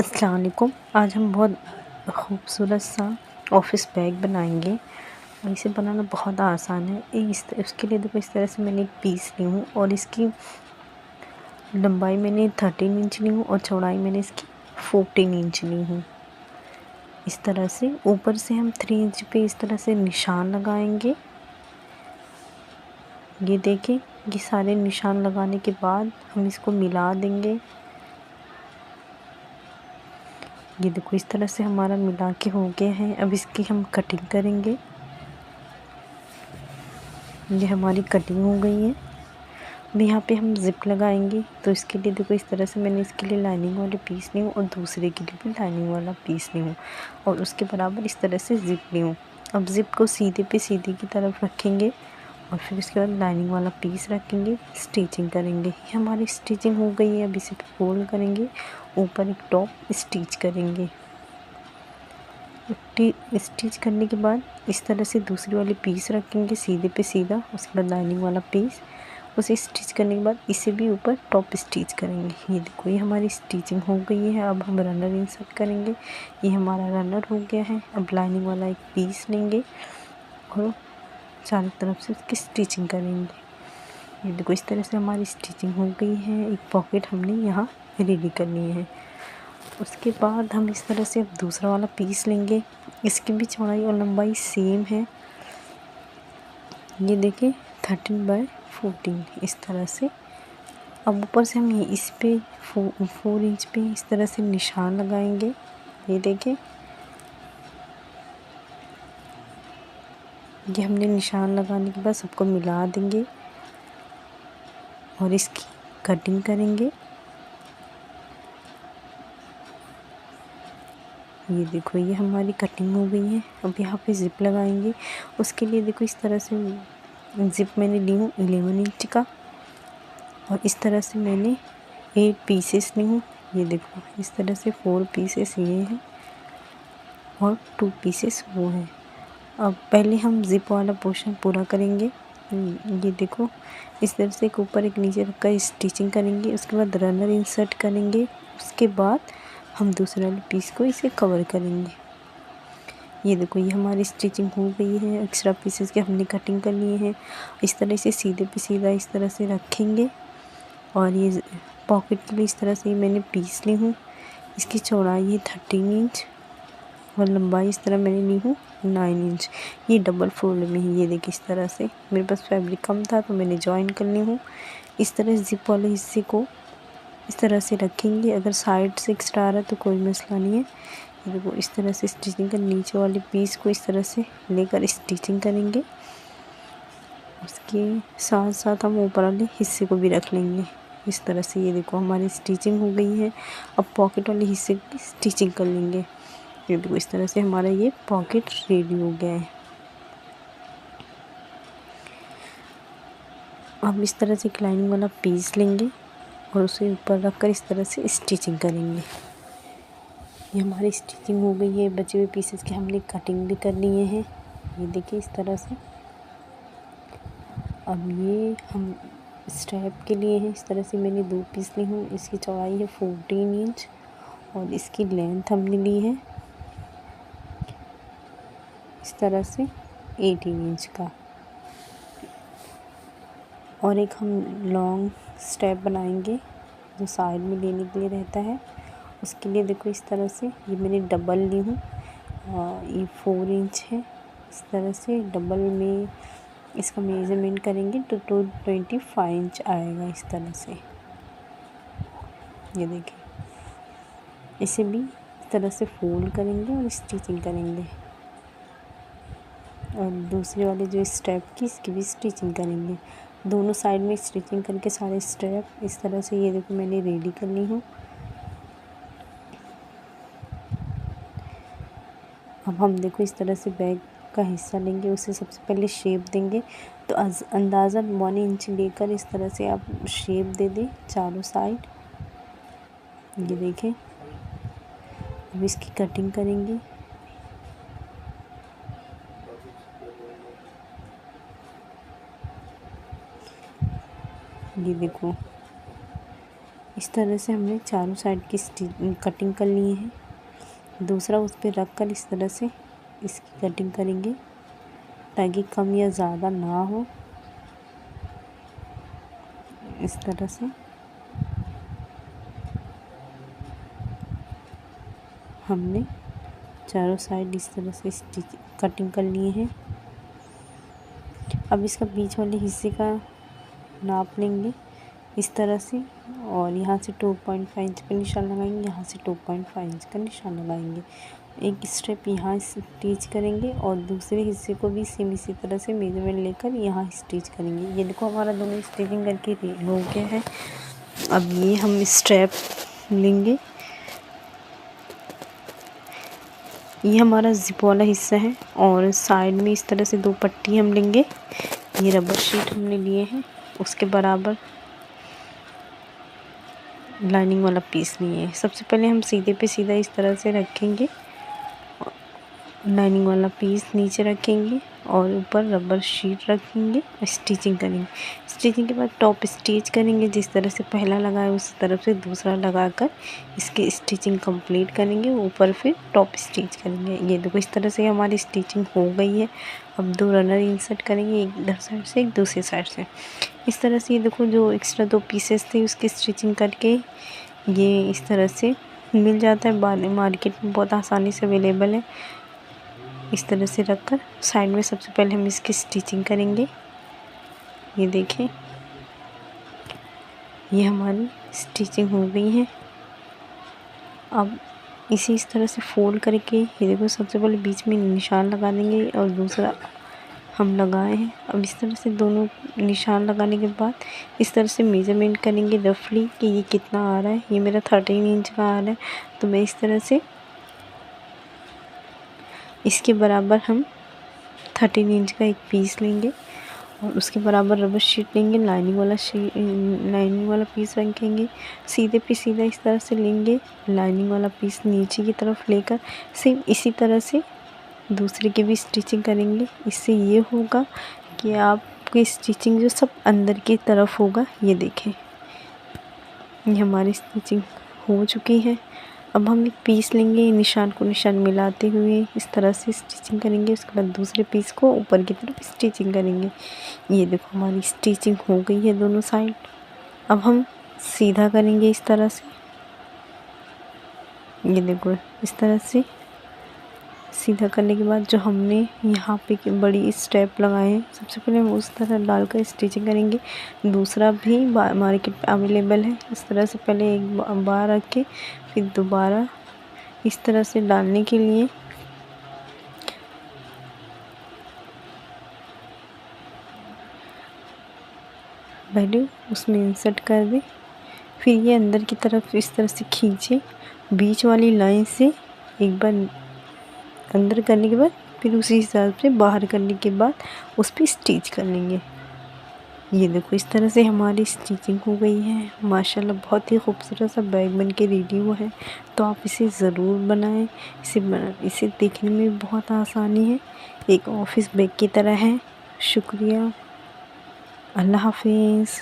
अस्सलाम वालेकुम। आज हम बहुत खूबसूरत सा ऑफ़िस बैग बनाएंगे और इसे बनाना बहुत आसान है। इसके लिए देखो, इस तरह से मैंने एक पीस ली हूँ और इसकी लंबाई मैंने 13 इंच ली हूँ और चौड़ाई मैंने इसकी 14 इंच ली हूँ। इस तरह से ऊपर से हम 3 इंच पे इस तरह से निशान लगाएंगे। ये देखें, ये सारे निशान लगाने के बाद हम इसको मिला देंगे। ये देखो, इस तरह से हमारा मिला के हो गया है। अब इसकी हम कटिंग करेंगे। ये हमारी कटिंग हो गई है। अब यहाँ पे हम ज़िप लगाएंगे, तो इसके लिए देखो, इस तरह से मैंने इसके लिए लाइनिंग वाले पीस ली हूँ और दूसरे के लिए भी लाइनिंग वाला पीस ली हूँ और उसके बराबर इस तरह से ज़िप ली हूँ। अब ज़िप को सीधे पे सीधे की तरफ रखेंगे और फिर उसके बाद लाइनिंग वाला पीस रखेंगे, स्टिचिंग करेंगे। ये हमारी स्टिचिंग हो गई है। अब इसे फोल्ड करेंगे, ऊपर एक टॉप स्टिच करेंगे। स्टिच करने के बाद इस तरह से दूसरी वाली पीस रखेंगे सीधे पे सीधा, उसके बाद लाइनिंग वाला पीस, उसे स्टिच करने के बाद इसे भी ऊपर टॉप स्टिच करेंगे। ये देखो, ये हमारी स्टिचिंग हो गई है। अब हम रनर इंसर्ट करेंगे। ये हमारा रनर हो गया है। अब लाइनिंग वाला एक पीस लेंगे और चारों तरफ से उसकी स्टिचिंग करेंगे। ये देखो, इस तरह से हमारी स्टिचिंग हो गई है। एक पॉकेट हमने यहाँ रेडी करनी है। उसके बाद हम इस तरह से अब दूसरा वाला पीस लेंगे। इसकी भी चौड़ाई और लंबाई सेम है। ये देखिए, 13/14 इस तरह से। अब ऊपर से हम इस पे 4 इंच पे इस तरह से निशान लगाएंगे। ये देखिए, ये हमने निशान लगाने के बाद सबको मिला देंगे और इसकी कटिंग करेंगे। ये देखो, ये हमारी कटिंग हो गई है। अब यहाँ पे ज़िप लगाएंगे। उसके लिए देखो, इस तरह से ज़िप मैंने ली हूँ 11 इंच का और इस तरह से मैंने 8 पीसेस ली हूँ। ये देखो, इस तरह से 4 पीसेस ये हैं और 2 पीसेस वो हैं। अब पहले हम ज़िप वाला पोर्शन पूरा करेंगे। ये देखो, इस तरह से एक ऊपर एक नीचे रखकर स्टिचिंग करेंगे। उसके बाद रनर इंसर्ट करेंगे। उसके बाद हम दूसरे वाले पीस को इसे कवर करेंगे। ये देखो, ये हमारी स्टिचिंग हो गई है। एक्स्ट्रा पीसेस की हमने कटिंग कर लिए हैं। इस तरह से सीधे पे सीधा इस तरह से रखेंगे और ये पॉकेट के लिए इस तरह से मैंने पीस ली हूँ। इसकी चौड़ाई है 13 इंच और लंबाई इस तरह मैंने ली हूँ 9 इंच। ये डबल फोल्ड में है। ये देखिए, इस तरह से मेरे पास फैब्रिक कम था तो मैंने जॉइन कर ली हूँ। इस तरह ज़िप वाले हिस्से को इस तरह से रखेंगे। अगर साइड से एक्स्ट्रा आ रहा है तो कोई मसला नहीं है। ये देखो, इस तरह से स्टिचिंग कर नीचे वाले पीस को इस तरह से लेकर स्टिचिंग करेंगे। उसके साथ साथ हम ऊपर वाले हिस्से को भी रख लेंगे इस तरह से। ये देखो, हमारी स्टिचिंग हो गई है। अब पॉकेट वाले हिस्से की स्टिचिंग कर लेंगे। ये देखो, इस तरह से हमारा ये पॉकेट रेडी हो गया है। अब इस तरह से एक लाइनिंग वाला पीस लेंगे और उसे ऊपर रखकर इस तरह से स्टिचिंग करेंगे। ये हमारी स्टिचिंग हो गई है। बचे हुए पीसेस की हमने कटिंग भी कर लिए हैं। ये देखिए, इस तरह से। अब ये हम स्ट्रैप के लिए है। इस तरह से मैंने 2 पीस ली हूँ। इसकी चौड़ाई है 14 इंच और इसकी लेंथ हमने ली है इस तरह से 18 इंच का। और एक हम लॉन्ग स्ट्रैप बनाएंगे जो साइड में लेने के लिए रहता है। उसके लिए देखो, इस तरह से ये मैंने डबल ली हूँ। ये 4 इंच है। इस तरह से डबल में इसका मेज़रमेंट करेंगे तो 25 इंच आएगा इस तरह से। ये देखिए, इसे भी इस तरह से फोल्ड करेंगे और स्टिचिंग करेंगे और दूसरे वाले जो स्ट्रैप की इसकी भी स्टिचिंग करेंगे। दोनों साइड में स्टिचिंग करके सारे स्ट्रैप इस तरह से, ये देखो, मैंने रेडी कर ली हूँ। अब हम देखो, इस तरह से बैग का हिस्सा लेंगे, उसे सबसे पहले शेप देंगे। तो अंदाज़न 1 इंच लेकर इस तरह से आप शेप दे दें चारों साइड। ये देखें, अब इसकी कटिंग करेंगे। ये देखो, इस तरह से हमने चारों साइड की कटिंग कर ली है। दूसरा उस पर रख कर इस तरह से इसकी कटिंग करेंगे ताकि कम या ज़्यादा ना हो। इस तरह से हमने चारों साइड इस तरह से कटिंग कर लिए हैं। अब इसका बीच वाले हिस्से का नाप लेंगे इस तरह से और यहाँ से 2.5 इंच का निशान लगाएंगे, यहाँ से 2.5 इंच का निशान लगाएंगे। एक स्टेप यहाँ स्टिच करेंगे और दूसरे हिस्से को भी सेम इसी तरह से मेजरमेंट लेकर यहाँ स्टिच करेंगे। ये देखो हमारा दोनों स्टिचिंग करके हो गया है। अब ये हम स्ट्रैप लेंगे, ये हमारा जिप वाला हिस्सा है और साइड में इस तरह से 2 पट्टी हम लेंगे। ये रबर शीट हमने लिए हैं, उसके बराबर लाइनिंग वाला पीस लिए है। सबसे पहले हम सीधे पे सीधा इस तरह से रखेंगे, लाइनिंग वाला पीस नीचे रखेंगे और ऊपर रबर शीट रखेंगे, स्टिचिंग करेंगे। स्टिचिंग के बाद टॉप स्टिच करेंगे, जिस तरह से पहला लगाया उस तरफ से दूसरा लगाकर इसकी स्टिचिंग कंप्लीट करेंगे। ऊपर फिर टॉप स्टिच करेंगे। ये देखो इस तरह से हमारी स्टिचिंग हो गई है। अब 2 रनर इंसर्ट करेंगे, एक इधर साइड से एक दूसरी साइड से। इस तरह से ये देखो जो एक्स्ट्रा 2 पीसेस थे उसकी स्टिचिंग करके ये इस तरह से मिल जाता है, मार्केट में बहुत आसानी से अवेलेबल है। इस तरह से रखकर साइड में सबसे पहले हम इसकी स्टिचिंग करेंगे। ये देखें, ये हमारी स्टिचिंग हो गई है। अब इसी इस तरह से फोल्ड करके ये देखो सबसे पहले बीच में निशान लगा देंगे और दूसरा हम लगाए हैं। अब इस तरह से दोनों निशान लगाने के बाद इस तरह से मेजरमेंट करेंगे रफली कि ये कितना आ रहा है। ये मेरा 13 इंच का आ रहा है, तो मैं इस तरह से इसके बराबर हम 13 इंच का एक पीस लेंगे और उसके बराबर रबर शीट लेंगे, लाइनिंग वाला पीस रखेंगे। सीधे पे सीधा इस तरह से लेंगे, लाइनिंग वाला पीस नीचे की तरफ लेकर सेम इसी तरह से दूसरे की भी स्टिचिंग करेंगे। इससे ये होगा कि आपकी स्टिचिंग जो सब अंदर की तरफ होगा। ये देखें, ये हमारी स्टिचिंग हो चुकी है। अब हम एक पीस लेंगे, निशान को निशान मिलाते हुए इस तरह से स्टिचिंग करेंगे। उसके बाद दूसरे पीस को ऊपर की तरफ स्टिचिंग करेंगे। ये देखो हमारी स्टिचिंग हो गई है दोनों साइड। अब हम सीधा करेंगे इस तरह से। ये देखो इस तरह से सीधा करने के बाद जो हमने यहाँ पे बड़ी स्टेप लगाए हैं, सबसे पहले हम उस तरह डालकर स्टिचिंग करेंगे। दूसरा भी मार्केट पे अवेलेबल है। इस तरह से पहले एक बार रख के फिर दोबारा इस तरह से डालने के लिए पहले उसमें इंसर्ट कर दें, फिर ये अंदर की तरफ इस तरह से खींचे। बीच वाली लाइन से एक बार अंदर करने के बाद फिर उसी हिसाब से बाहर करने के बाद उस पर स्टिच कर लेंगे। ये देखो इस तरह से हमारी स्टिचिंग हो गई है। माशाल्लाह बहुत ही खूबसूरत सा बैग बन के रेडी हुआ है। तो आप इसे ज़रूर बनाएं। इसे देखने में बहुत आसानी है, एक ऑफिस बैग की तरह है। शुक्रिया, अल्लाह हाफिज़।